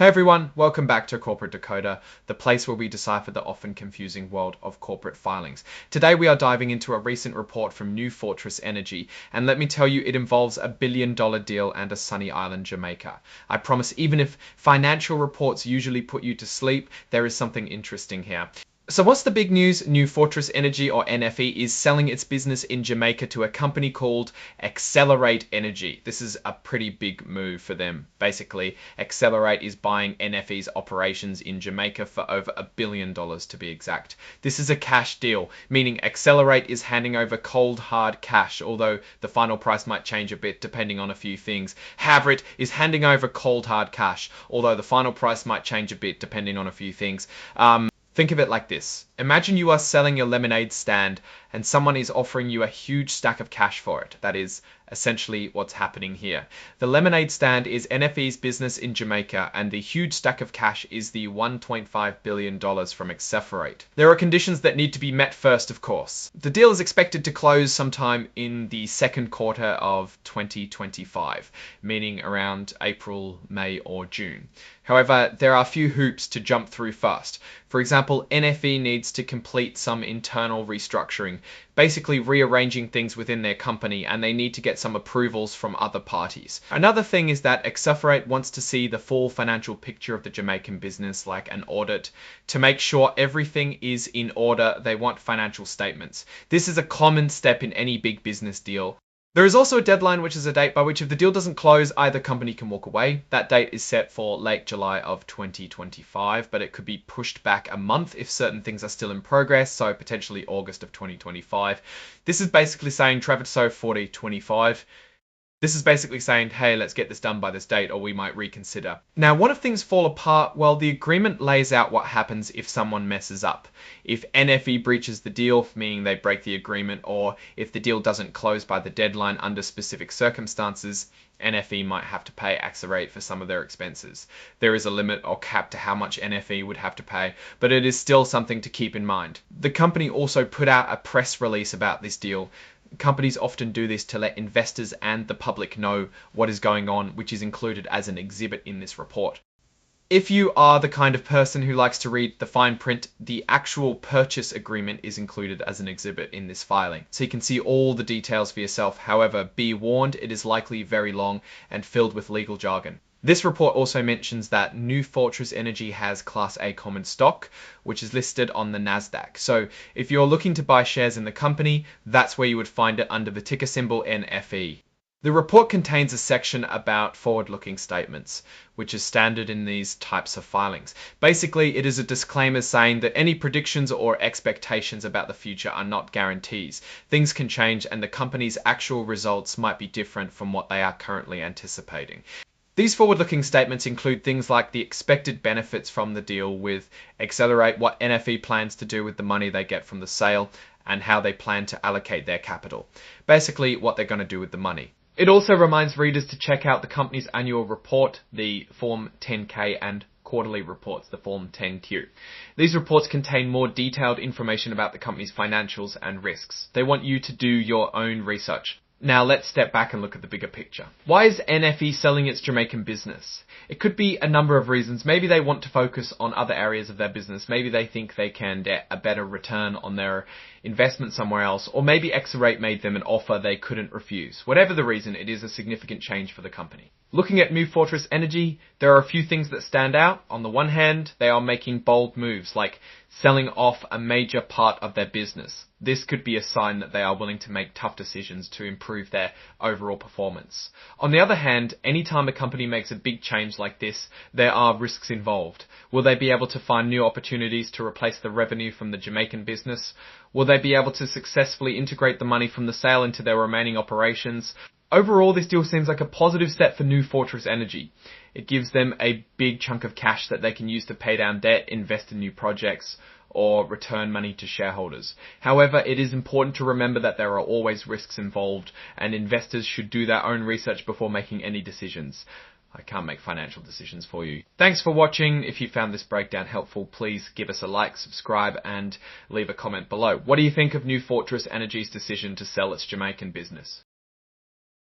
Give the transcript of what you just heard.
Hey everyone, welcome back to Corporate Decoder, the place where we decipher the often confusing world of corporate filings. Today we are diving into a recent report from New Fortress Energy, and let me tell you, it involves a $1 billion deal and a sunny island, Jamaica. I promise, even if financial reports usually put you to sleep, there is something interesting here. So what's the big news? New Fortress Energy, or NFE, is selling its business in Jamaica to a company called Accelerate Energy. This is a pretty big move for them. Basically, Accelerate is buying NFE's operations in Jamaica for over $1 billion to be exact. This is a cash deal, meaning Accelerate is handing over cold hard cash, although the final price might change a bit depending on a few things. Havrit is handing over cold hard cash, although the final price might change a bit depending on a few things. Think of it like this. Imagine you are selling your lemonade stand and someone is offering you a huge stack of cash for it. That is essentially what's happening here. The lemonade stand is NFE's business in Jamaica, and the huge stack of cash is the $1.5 billion from Accelerate. There are conditions that need to be met first, of course. The deal is expected to close sometime in the second quarter of 2025, meaning around April, May, or June. However, there are a few hoops to jump through first. For example, NFE needs to complete some internal restructuring, basically rearranging things within their company, and they need to get some approvals from other parties. Another thing is that Accelerate wants to see the full financial picture of the Jamaican business, like an audit. To make sure everything is in order, they want financial statements. This is a common step in any big business deal. There is also a deadline, which is a date by which if the deal doesn't close, either company can walk away. That date is set for late July of 2025, but it could be pushed back a month if certain things are still in progress, so potentially August of 2025. This is basically saying Traverso 4025. This is basically saying, hey, let's get this done by this date or we might reconsider. Now, what if things fall apart? Well, the agreement lays out what happens if someone messes up. If NFE breaches the deal, meaning they break the agreement, or if the deal doesn't close by the deadline under specific circumstances, NFE might have to pay Accelerate for some of their expenses. There is a limit or cap to how much NFE would have to pay, but it is still something to keep in mind. The company also put out a press release about this deal. Companies often do this to let investors and the public know what is going on, which is included as an exhibit in this report. If you are the kind of person who likes to read the fine print, the actual purchase agreement is included as an exhibit in this filing, so you can see all the details for yourself. However, be warned, it is likely very long and filled with legal jargon. This report also mentions that New Fortress Energy has Class A common stock, which is listed on the NASDAQ. So if you're looking to buy shares in the company, that's where you would find it under the ticker symbol NFE. The report contains a section about forward-looking statements, which is standard in these types of filings. Basically, it is a disclaimer saying that any predictions or expectations about the future are not guarantees. Things can change and the company's actual results might be different from what they are currently anticipating. These forward-looking statements include things like the expected benefits from the deal with Accelerate, what NFE plans to do with the money they get from the sale, and how they plan to allocate their capital. Basically, what they're going to do with the money. It also reminds readers to check out the company's annual report, the Form 10K, and quarterly reports, the Form 10Q. These reports contain more detailed information about the company's financials and risks. They want you to do your own research. Now let's step back and look at the bigger picture. Why is NFE selling its Jamaican business? It could be a number of reasons. Maybe they want to focus on other areas of their business. Maybe they think they can get a better return on their investment somewhere else. Or maybe Accelerate made them an offer they couldn't refuse. Whatever the reason, it is a significant change for the company. Looking at New Fortress Energy, there are a few things that stand out. On the one hand, they are making bold moves, like selling off a major part of their business. This could be a sign that they are willing to make tough decisions to improve their overall performance. On the other hand, anytime a company makes a big change like this, there are risks involved. Will they be able to find new opportunities to replace the revenue from the Jamaican business? Will they be able to successfully integrate the money from the sale into their remaining operations? Overall, this deal seems like a positive step for New Fortress Energy. It gives them a big chunk of cash that they can use to pay down debt, invest in new projects, or return money to shareholders. However, it is important to remember that there are always risks involved, and investors should do their own research before making any decisions. I can't make financial decisions for you. Thanks for watching. If you found this breakdown helpful, please give us a like, subscribe, and leave a comment below. What do you think of New Fortress Energy's decision to sell its Jamaican business?